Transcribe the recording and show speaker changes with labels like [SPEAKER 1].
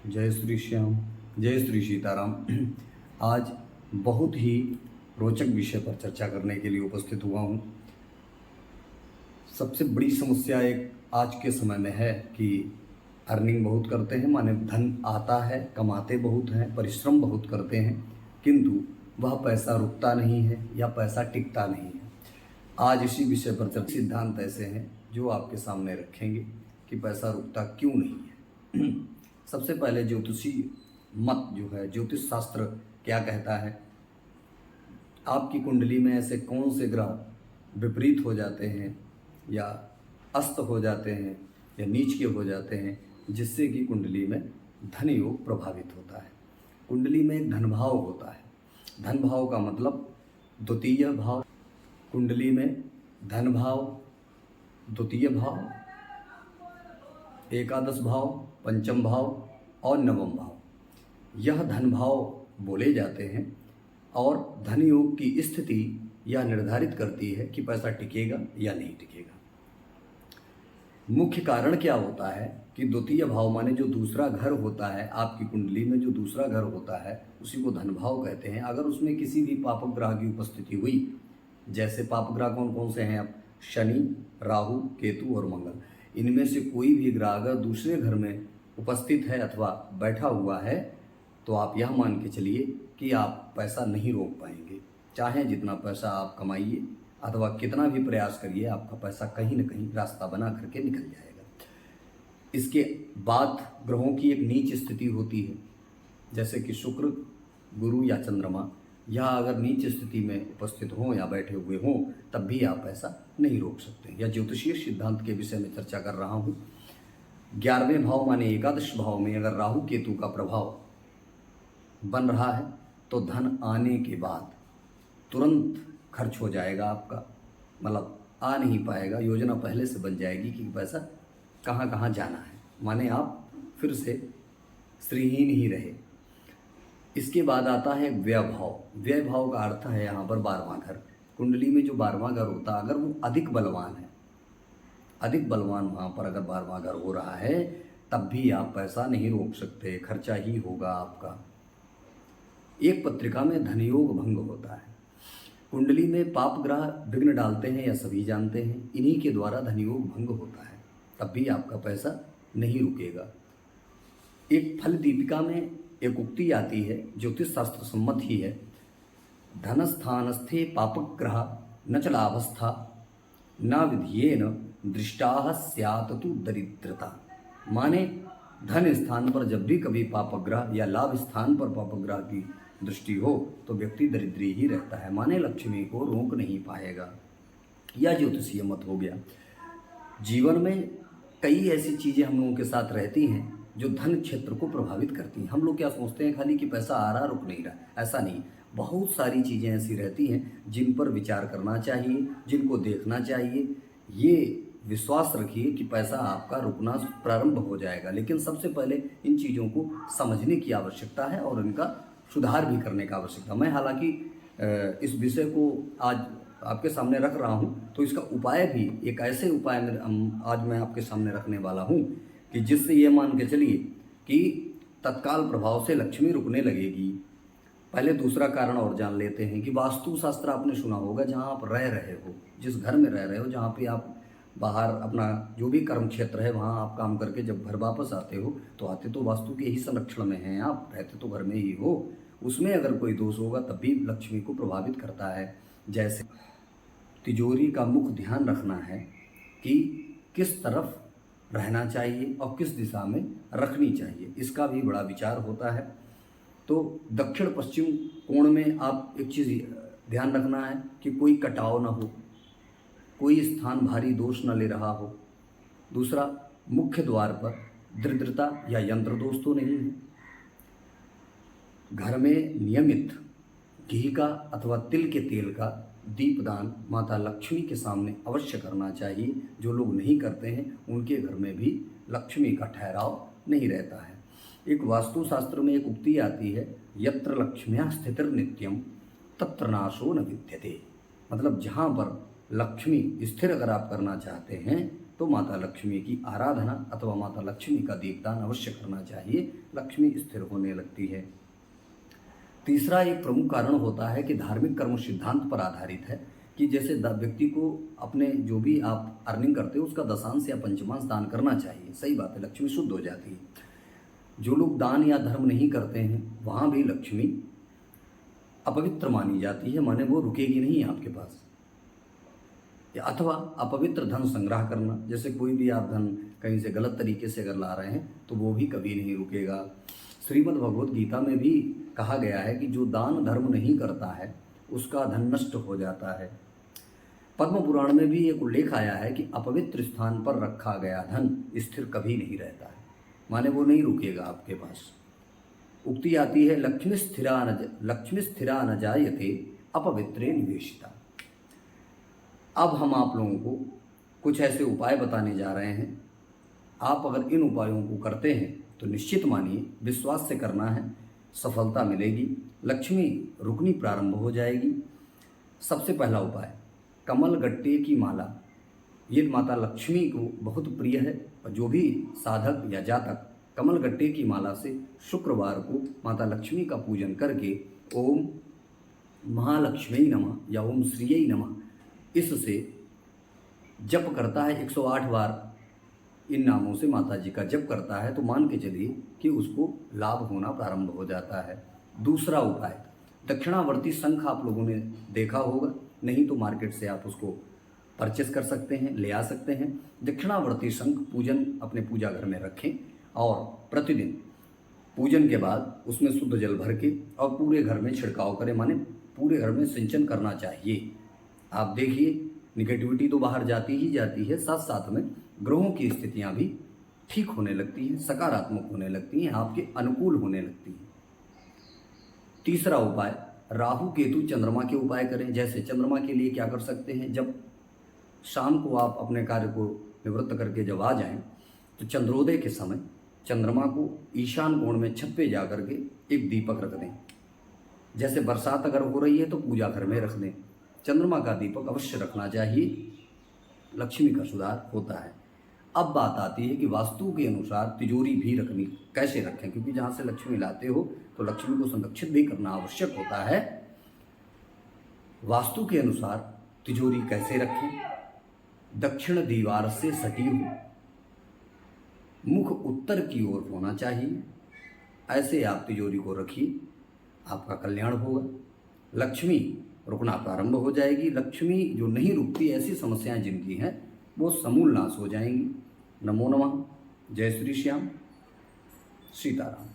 [SPEAKER 1] जय श्री श्याम, जय श्री सीताराम। आज बहुत ही रोचक विषय पर चर्चा करने के लिए उपस्थित हुआ हूँ। सबसे बड़ी समस्या एक आज के समय में है कि अर्निंग बहुत करते हैं, माने धन आता है, कमाते बहुत हैं, परिश्रम बहुत करते हैं, किंतु वह पैसा रुकता नहीं है या पैसा टिकता नहीं है। आज इसी विषय पर चर्चा। सिद्धांत ऐसे हैं जो आपके सामने रखेंगे कि पैसा रुकता क्यों नहीं है। सबसे पहले ज्योतिषी मत जो है, ज्योतिष शास्त्र क्या कहता है, आपकी कुंडली में ऐसे कौन से ग्रह विपरीत हो जाते हैं या अस्त हो जाते हैं या नीच के हो जाते हैं, जिससे कि कुंडली में धन योग प्रभावित होता है। कुंडली में एक धन भाव होता है। धन भाव का मतलब द्वितीय भाव। कुंडली में धन भाव, द्वितीय भाव, एकादश भाव, पंचम भाव और नवम भाव, यह धन भाव बोले जाते हैं और धन योग की स्थिति यह निर्धारित करती है कि पैसा टिकेगा या नहीं टिकेगा। मुख्य कारण क्या होता है कि द्वितीय भाव माने जो दूसरा घर होता है, आपकी कुंडली में जो दूसरा घर होता है उसी को धन भाव कहते हैं। अगर उसमें किसी भी पापक ग्रह की उपस्थिति हुई, जैसे पापक ग्रह कौन कौन से हैं, अब शनि, राहु, केतु और मंगल, इनमें से कोई भी ग्रह अगर दूसरे घर में उपस्थित है अथवा बैठा हुआ है तो आप यह मान के चलिए कि आप पैसा नहीं रोक पाएंगे। चाहे जितना पैसा आप कमाइए अथवा कितना भी प्रयास करिए, आपका पैसा कहीं न कहीं रास्ता बना करके निकल जाएगा। इसके बाद ग्रहों की एक नीच स्थिति होती है, जैसे कि शुक्र, गुरु या चंद्रमा, यह अगर नीच स्थिति में उपस्थित हों या बैठे हुए हों तब भी आप ऐसा नहीं रोक सकते। या ज्योतिषीय सिद्धांत के विषय में चर्चा कर रहा हूँ। 11वें भाव माने एकादश भाव में अगर राहु केतु का प्रभाव बन रहा है तो धन आने के बाद तुरंत खर्च हो जाएगा आपका, मतलब आ नहीं पाएगा। योजना पहले से बन जाएगी कि पैसा कहाँ कहाँ जाना है, माने आप फिर से श्रीहीन ही रहे। इसके बाद आता है व्यय भाव। व्यय भाव का अर्थ है यहाँ पर 12वां घर। कुंडली में जो 12वां घर होता है, अगर वो अधिक बलवान है, अधिक बलवान वहाँ पर अगर 12वां घर हो रहा है तब भी आप पैसा नहीं रोक सकते, खर्चा ही होगा आपका। एक पत्रिका में धन योग भंग होता है। कुंडली में पाप ग्रह विघ्न डालते हैं या सभी जानते हैं, इन्हीं के द्वारा धन योग भंग होता है, तब भी आपका पैसा नहीं रुकेगा। एक फल दीपिका में एक उक्ति आती है, ज्योतिष शास्त्र सम्मत ही है, धनस्थानस्थे पापक ग्रह न च लाभस्था न विधियेन दृष्टाः स्यात् तु दरिद्रता। माने धन स्थान पर जब भी कभी पापक ग्रह या लाभ स्थान पर पापक ग्रह की दृष्टि हो तो व्यक्ति दरिद्री ही रहता है, माने लक्ष्मी को रोक नहीं पाएगा। यह ज्योतिषीय मत हो गया। जीवन में कई ऐसी चीज़ें हम लोगों के साथ रहती हैं जो धन क्षेत्र को प्रभावित करती हैं। हम लोग क्या सोचते हैं खाली कि पैसा आ रहा रुक नहीं रहा, ऐसा नहीं। बहुत सारी चीज़ें ऐसी रहती हैं जिन पर विचार करना चाहिए, जिनको देखना चाहिए। ये विश्वास रखिए कि पैसा आपका रुकना प्रारंभ हो जाएगा, लेकिन सबसे पहले इन चीज़ों को समझने की आवश्यकता है और इनका सुधार भी करने का आवश्यकता। मैं हालांकि इस विषय को आज आपके सामने रख रहा हूँ तो इसका उपाय भी एक ऐसे उपाय में आज मैं आपके सामने रखने वाला हूँ कि जिससे ये मान के चलिए कि तत्काल प्रभाव से लक्ष्मी रुकने लगेगी। पहले दूसरा कारण और जान लेते हैं कि वास्तु शास्त्र आपने सुना होगा। जहाँ आप रह रहे हो, जिस घर में रह रहे हो, जहाँ पे आप बाहर अपना जो भी कर्म क्षेत्र है वहाँ आप काम करके जब घर वापस आते हो तो आते तो वास्तु के ही संरक्षण में हैं, आप रहते तो घर में ही हो। उसमें अगर कोई दोष होगा तब भी लक्ष्मी को प्रभावित करता है। जैसे तिजोरी का मुख ध्यान रखना है कि किस तरफ रहना चाहिए और किस दिशा में रखनी चाहिए, इसका भी बड़ा विचार होता है। तो दक्षिण पश्चिम कोण में आप एक चीज़ ध्यान रखना है कि कोई कटाव ना हो, कोई स्थान भारी दोष न ले रहा हो। दूसरा, मुख्य द्वार पर दरिद्रता या यंत्र दोष तो नहीं है। घर में नियमित घी का अथवा तिल के तेल का दीपदान माता लक्ष्मी के सामने अवश्य करना चाहिए। जो लोग नहीं करते हैं उनके घर में भी लक्ष्मी का ठहराव नहीं रहता है। एक वास्तुशास्त्र में एक उक्ति आती है, यत्र लक्ष्म्या स्थितिर् नित्यम तत्र नाशो न विद्यते। मतलब जहाँ पर लक्ष्मी स्थिर अगर आप करना चाहते हैं तो माता लक्ष्मी की आराधना अथवा माता लक्ष्मी का दीपदान अवश्य करना चाहिए। लक्ष्मी स्थिर होने लगती है। तीसरा एक प्रमुख कारण होता है कि धार्मिक कर्म सिद्धांत पर आधारित है कि जैसे व्यक्ति को अपने जो भी आप अर्निंग करते हो उसका दशांश या पंचमांश दान करना चाहिए। सही बात है, लक्ष्मी शुद्ध हो जाती है। जो लोग दान या धर्म नहीं करते हैं वहाँ भी लक्ष्मी अपवित्र मानी जाती है, माने वो रुकेगी नहीं आपके पास। या अथवा अपवित्र धन संग्रह करना, जैसे कोई भी आप धन कहीं से गलत तरीके से अगर ला रहे हैं तो वो भी कभी नहीं रुकेगा। श्रीमद् भगवद गीता में भी कहा गया है कि जो दान धर्म नहीं करता है उसका धन नष्ट हो जाता है। पद्म पुराण में भी एक उल्लेख आया है कि अपवित्र स्थान पर रखा गया धन स्थिर कभी नहीं रहता है, माने वो नहीं रुकेगा आपके पास। उक्ति आती है लक्ष्मी स्थिरा न जायते अपवित्रे निवेशिता। अब हम आप लोगों को कुछ ऐसे उपाय बताने जा रहे हैं। आप अगर इन उपायों को करते हैं तो निश्चित मानिए विश्वास से करना है, सफलता मिलेगी, लक्ष्मी रुकनी प्रारंभ हो जाएगी। सबसे पहला उपाय कमल गट्टे की माला। ये माता लक्ष्मी को बहुत प्रिय है और जो भी साधक या जातक कमल गट्टे की माला से शुक्रवार को माता लक्ष्मी का पूजन करके ओम महालक्ष्मी नमः या ओम श्रीयै नमः इससे जप करता है 108 बार, इन नामों से माता जी का जप करता है तो मान के चलिए कि उसको लाभ होना प्रारंभ हो जाता है। दूसरा उपाय दक्षिणावर्ती शंख आप लोगों ने देखा होगा, नहीं तो मार्केट से आप उसको परचेस कर सकते हैं, ले आ सकते हैं। दक्षिणावर्ती शंख पूजन अपने पूजा घर में रखें और प्रतिदिन पूजन के बाद उसमें शुद्ध जल भर के और पूरे घर में छिड़काव करें, माने पूरे घर में सिंचन करना चाहिए। आप देखिए निगेटिविटी तो बाहर जाती ही जाती है, साथ साथ में ग्रहों की स्थितियां भी ठीक होने लगती हैं, सकारात्मक होने लगती हैं, आपके अनुकूल होने लगती हैं। तीसरा उपाय राहु केतु चंद्रमा के उपाय करें। जैसे चंद्रमा के लिए क्या कर सकते हैं, जब शाम को आप अपने कार्य को निवृत्त करके जब आ जाएं तो चंद्रोदय के समय चंद्रमा को ईशान कोण में छत पे जा करके एक दीपक रख दें। जैसे बरसात अगर हो रही है तो पूजा घर में रख दें, चंद्रमा का दीपक अवश्य रखना चाहिए, लक्ष्मी का सुधार होता है। अब बात आती है कि वास्तु के अनुसार तिजोरी भी रखनी कैसे रखें, क्योंकि जहाँ से लक्ष्मी लाते हो तो लक्ष्मी को संरक्षित भी करना आवश्यक होता है। वास्तु के अनुसार तिजोरी कैसे रखें, दक्षिण दीवार से सटी हो, मुख उत्तर की ओर होना चाहिए, ऐसे आप तिजोरी को रखिए, आपका कल्याण होगा, लक्ष्मी रुकना प्रारंभ हो जाएगी। लक्ष्मी जो नहीं रुकती, ऐसी समस्याएं जिनकी हैं वो समूल नाश हो जाएंगी। नमो नमः। जय श्री श्याम। सीताराम।